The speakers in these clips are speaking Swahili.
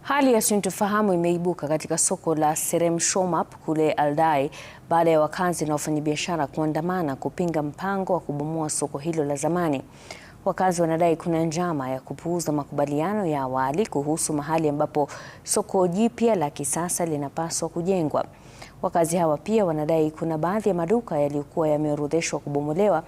Hali ya sintofahamu imeibuka katika soko la Serem Showmap kule Aldai baada ya wakazi na wafanyabiashara kuandamana kupinga mpango wa kubomoa soko hilo la zamani. Wakazi wanadai kuna njama ya kupuuza makubaliano ya awali kuhusu mahali ambapo soko jipya la kisasa linapaswa kujengwa. Wakazi hawa pia wanadai kuna baadhi ya maduka yaliyokuwa yameorodheshwa kubomolewa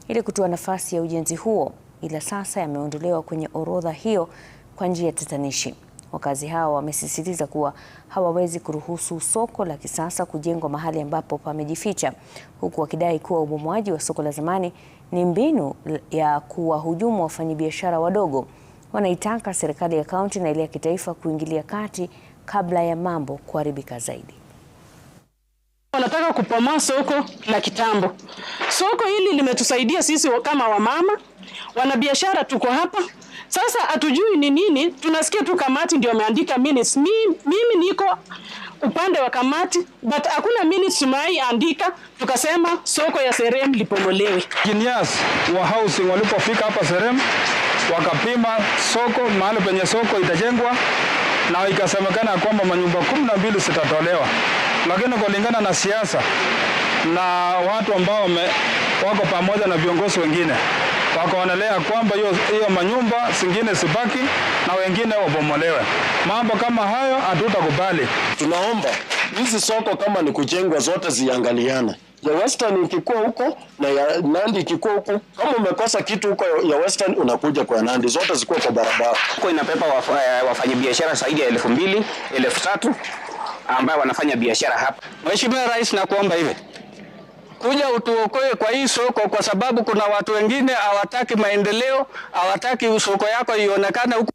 ili kutoa nafasi ya ujenzi huo, ila sasa yameondolewa kwenye orodha hiyo kwa njia tatanishi. Wakazi hao wamesisitiza kuwa hawawezi kuruhusu soko la kisasa kujengwa mahali ambapo pamejificha, huku wakidai kuwa ubomoaji wa soko la zamani ni mbinu ya kuwahujumu wafanyabiashara wadogo. Wanaitaka serikali ya kaunti na ile ya kitaifa kuingilia kati kabla ya mambo kuharibika zaidi. Wanataka kupomoa soko la kitambo. Soko hili limetusaidia sisi kama wamama, wanabiashara tuko hapa. Sasa hatujui ni nini, tunasikia tu kamati ndio wameandika minutes. Mimi niko upande wa kamati, but hakuna minutes tumeandika tukasema soko ya Serem lipomolewe. Engineers wa housing walipofika hapa Serem wakapima soko, mahali penye soko itajengwa, na ikasemekana kwamba manyumba 12 zitatolewa. Lakini kulingana na siasa na watu ambao wako pamoja na viongozi wengine, wakaonelea kwamba hiyo manyumba zingine sibaki na wengine wabomolewe. Mambo kama hayo hatutakubali. Tunaomba hizi soko kama ni kujengwa zote ziangaliana. Ya Western ikikuwa huko na ya Nandi ikikuwa huko. Kama umekosa kitu huko ya Western unakuja kwa Nandi, zote zikuwa kwa barabara. Huko inapepa wafanyabiashara zaidi ya 2,000, 3,000 ambao wanafanya biashara hapa. Mheshimiwa Rais, nakuomba hivi, kuja utuokoe kwa hii soko, kwa sababu kuna watu wengine hawataki maendeleo, hawataki soko yako ionekane huko.